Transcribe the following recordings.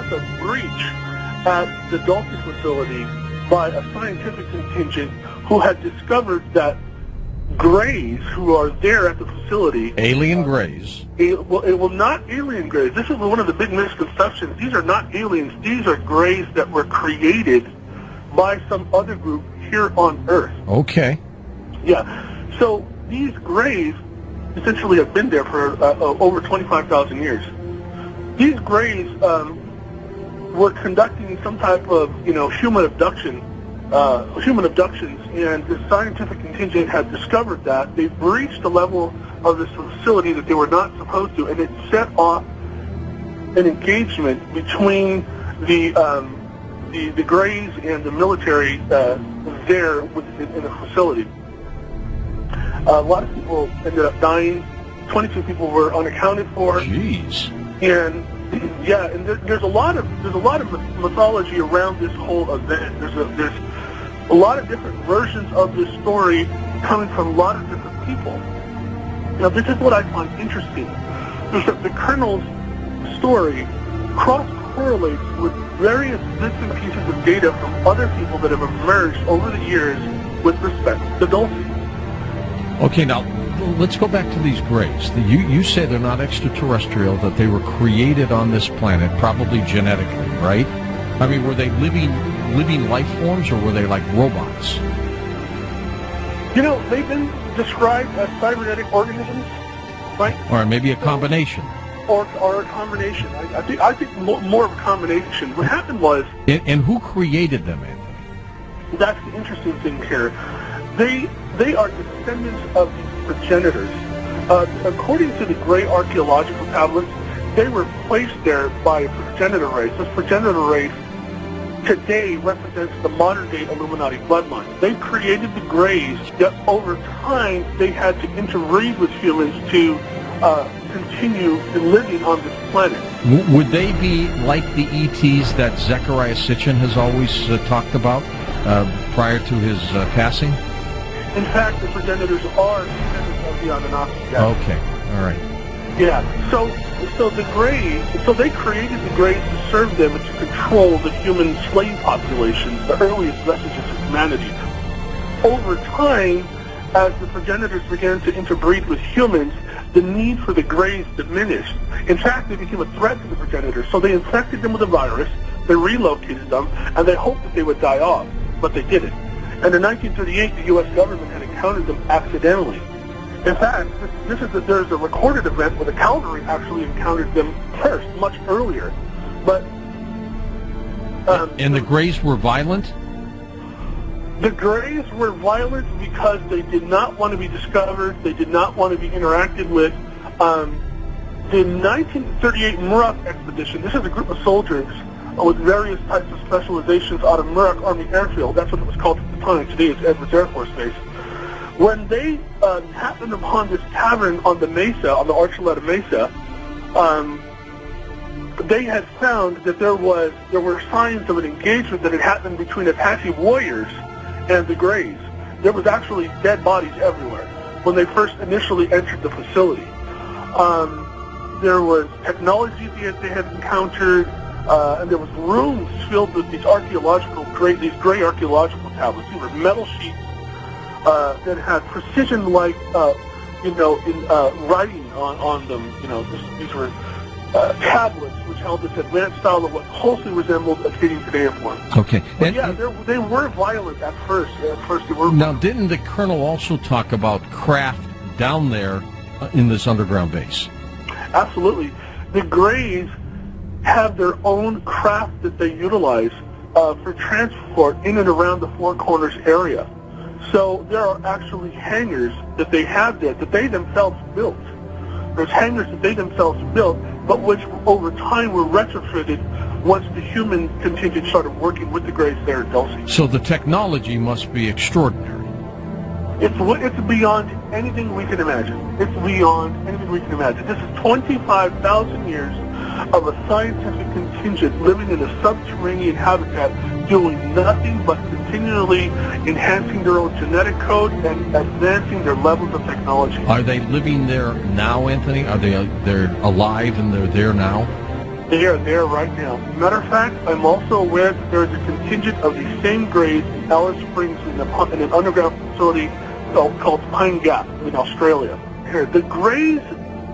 with a breach at the Dulce facility by a scientific contingent who had discovered that Greys who are there at the facility... Alien Greys. Well, not alien Greys. This is one of the big misconceptions. These are not aliens. These are Greys that were created by some other group here on Earth. Okay. Yeah. So these Greys essentially have been there for over 25,000 years. These Greys were conducting some type of, human abductions, and the scientific contingent had discovered that. They breached the level of this facility that they were not supposed to, and it set off an engagement between the Greys and the military there in the facility. A lot of people ended up dying. 22 people were unaccounted for. Jeez. And yeah, and there's a lot of mythology around this whole event. There's a lot of different versions of this story coming from a lot of different people. Now, this is what I find interesting. Is that the Colonel's story cross-correlates with various bits and pieces of data from other people that have emerged over the years with respect to Dulce. Okay, now, let's go back to these Greys. You say they're not extraterrestrial, that they were created on this planet, probably genetically, right? I mean, were they living life forms, or were they like robots? They've been described as cybernetic organisms, right? Or maybe a combination. Or a combination. I think more of a combination. What happened was... And who created them, Anthony? That's the interesting thing here. They are descendants of these progenitors. According to the Grey archaeological tablets, they were placed there by a progenitor race. This progenitor race today represents the modern-day Illuminati bloodline. They created the Greys, yet over time they had to interbreed with humans to continue living on this planet. Would they be like the ETs that Zecharia Sitchin has always talked about prior to his passing? In fact, the progenitors are descendants of the Anunnaki. Yes. Okay, all right. Yeah, so the Greys, so they created the Greys to serve them and to control the human slave populations, the earliest vestiges of humanity. Over time, as the progenitors began to interbreed with humans, the need for the Greys diminished. In fact, they became a threat to the progenitors, so they infected them with a virus, they relocated them, and they hoped that they would die off, but they didn't. And in 1938, the U.S. government had encountered them accidentally. In fact, there's a recorded event where the cavalry actually encountered them first, much earlier. But and the Greys were violent? The Greys were violent because they did not want to be discovered. They did not want to be interacted with. The 1938 Murak expedition, this is a group of soldiers with various types of specializations out of Murak Army Airfield. That's what it was called at the time. Today it's Edwards Air Force Base. When they happened upon this cavern on the mesa, on the Archuleta Mesa, they had found that there were signs of an engagement that had happened between Apache warriors and the Greys. There was actually dead bodies everywhere when they first initially entered the facility. There was technology that they had encountered, and there was rooms filled with these Grey archaeological tablets. These were metal sheets that had precision-like, writing on them. These were tablets which held this advanced style of what closely resembled a skating today form. Okay. But yeah, they were violent at first. They were. Now, didn't the Colonel also talk about craft down there in this underground base? Absolutely. The Greys have their own craft that they utilize for transport in and around the Four Corners area. So there are actually hangars that they have there that they themselves built. There's hangars that they themselves built, but which over time were retrofitted once the human contingent started working with the Greys there at Dulce. So the technology must be extraordinary. It's beyond anything we can imagine. It's beyond anything we can imagine. This is 25,000 years of a scientific contingent living in a subterranean habitat doing nothing but continually enhancing their own genetic code and advancing their levels of technology. Are they living there now, Anthony? Are they're alive and they're there now? They are there right now. Matter of fact, I'm also aware that there is a contingent of these same grays in Alice Springs in an underground facility called Pine Gap in Australia. Here, the grays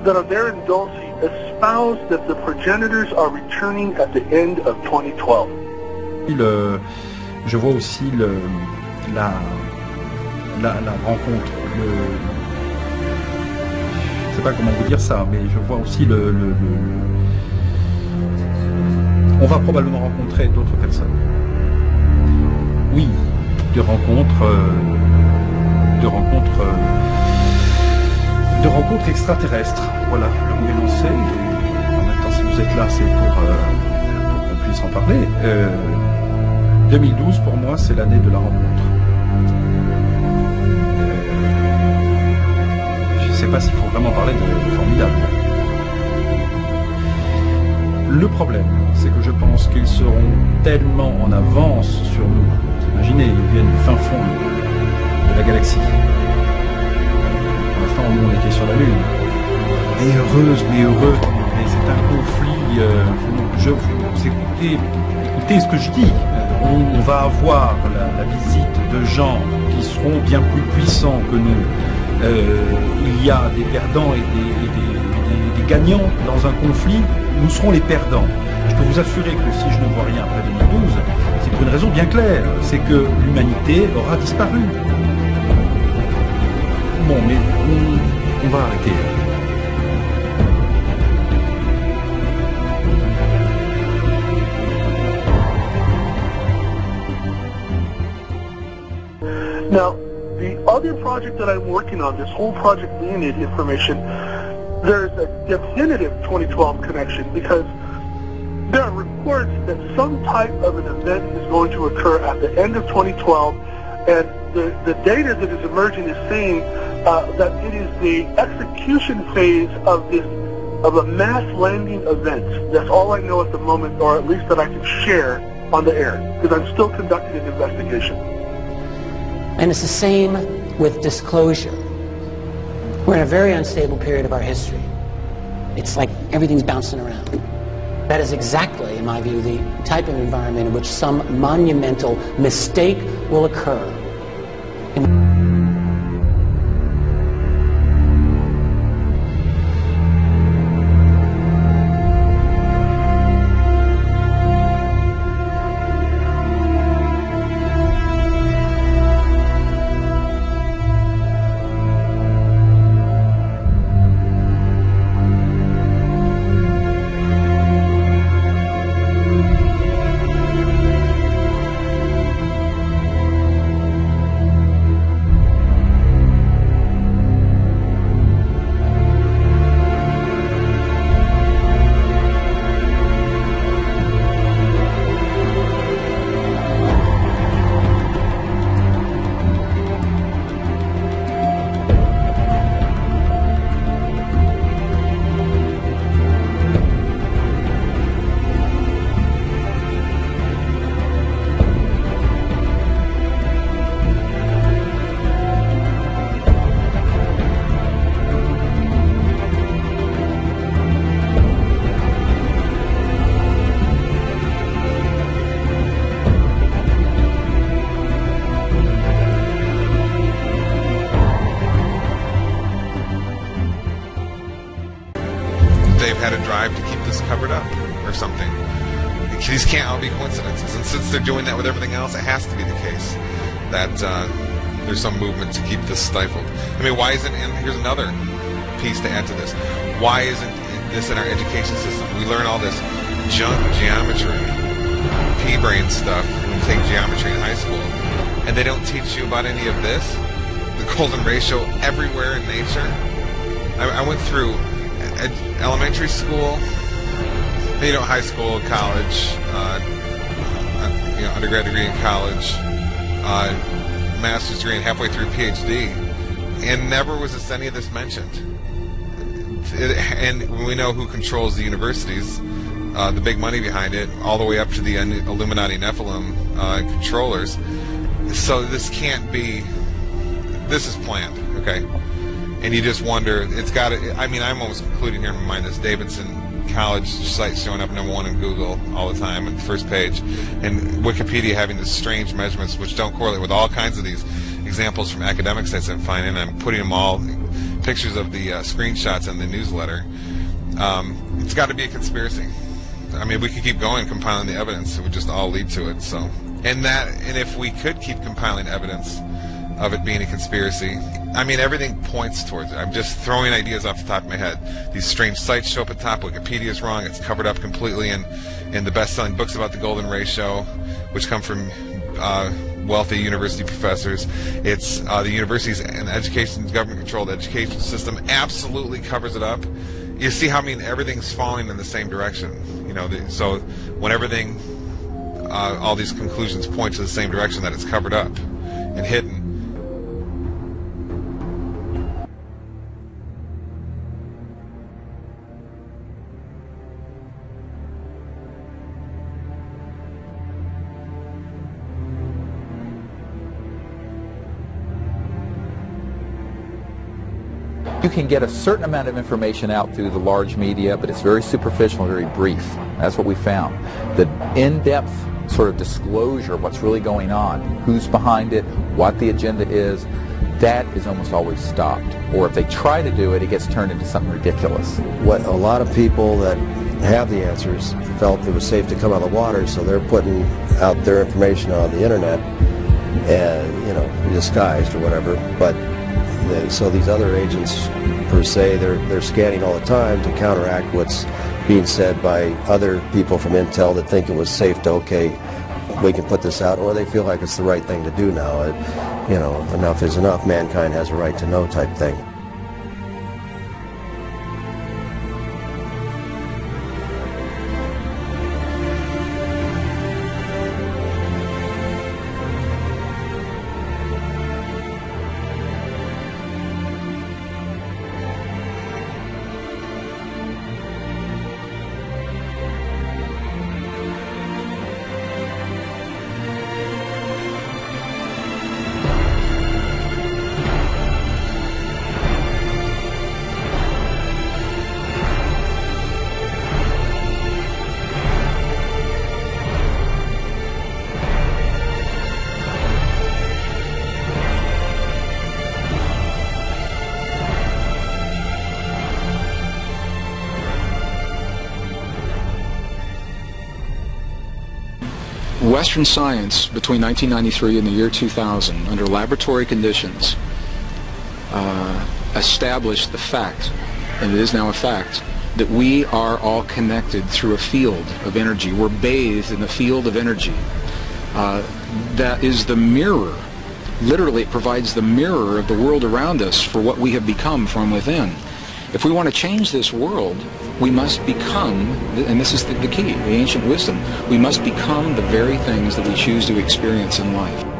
that are there in Dulce espouse that the progenitors are returning at the end of 2012. Je vois aussi la rencontre. Je ne sais pas comment vous dire ça, mais je vois aussi on va probablement rencontrer d'autres personnes. Oui, de rencontres extraterrestres. Voilà, le mot est lancé. Et en même temps, si vous êtes là, c'est pour qu'on puisse en parler. 2012, pour moi, c'est l'année de la rencontre. Je ne sais pas s'il faut vraiment parler de formidable. Le problème, c'est que je pense qu'ils seront tellement en avance sur nous. Imaginez, ils viennent du fin fond de la galaxie. Pour l'instant, nous, on était sur la Lune. Mais heureux, mais c'est un conflit. Écoutez ce que je dis. On va avoir la visite de gens qui seront bien plus puissants que nous. Il y a des perdants et des gagnants dans un conflit. Nous serons les perdants. Je peux vous assurer que si je ne vois rien après 2012, c'est pour une raison bien claire, c'est que l'humanité aura disparu. Bon, mais on va arrêter. Now, the other project that I'm working on, this whole Project Leonid information, there's a definitive 2012 connection because there are reports that some type of an event is going to occur at the end of 2012, and the data that is emerging is saying that it is the execution phase of a mass landing event. That's all I know at the moment, or at least that I can share on the air, because I'm still conducting an investigation. And it's the same with disclosure. We're in a very unstable period of our history. It's like everything's bouncing around. That is exactly, in my view, the type of environment in which some monumental mistake will occur. Had a drive to keep this covered up or something. These can't all be coincidences, and since they're doing that with everything else, it has to be the case that there's some movement to keep this stifled. I mean, why isn't, and here's another piece to add to this, why isn't this in our education system? We learn all this junk geometry, pea-brain stuff when you take geometry in high school, and they don't teach you about any of this, the golden ratio everywhere in nature. I went through elementary school, high school, college, undergrad degree in college, master's degree, and halfway through PhD, and never was any of this mentioned. And we know who controls the universities, the big money behind it, all the way up to the Illuminati Nephilim controllers. So this can't be. This is planned, okay? And you just wonder, it's got to, I mean, I'm almost concluding here in my mind this Davidson college sites showing up #1 in Google all the time on the first page, and Wikipedia having these strange measurements which don't correlate with all kinds of these examples from academic sites I'm finding. I'm putting them all, pictures of the screenshots in the newsletter. It's got to be a conspiracy. I mean, we could keep going compiling the evidence; it would just all lead to it. So, and if we could keep compiling evidence of it being a conspiracy, I mean, everything points towards it. I'm just throwing ideas off the top of my head. These strange sites show up at the top. Wikipedia is wrong. It's covered up completely in the best-selling books about the golden ratio, which come from wealthy university professors. It's the universities and the government-controlled education system absolutely covers it up. You see how, I mean, everything's falling in the same direction. You know, so when everything, all these conclusions point to the same direction, that it's covered up and hidden. You can get a certain amount of information out through the large media, but it's very superficial and very brief. That's what we found. The in-depth sort of disclosure of what's really going on, who's behind it, what the agenda is, that is almost always stopped. Or if they try to do it, it gets turned into something ridiculous. What a lot of people that have the answers felt it was safe to come out of the water, so they're putting out their information on the internet, and, you know, disguised or whatever. But so these other agents, per se, they're scanning all the time to counteract what's being said by other people from Intel that think it was safe to, okay, we can put this out, or they feel like it's the right thing to do now. You know, enough is enough, mankind has a right to know type thing. Western science between 1993 and the year 2000, under laboratory conditions, established the fact, and it is now a fact, that we are all connected through a field of energy. We're bathed in the field of energy. That is the mirror. Literally, it provides the mirror of the world around us for what we have become from within. If we want to change this world, we must become, and this is the key, the ancient wisdom, we must become the very things that we choose to experience in life.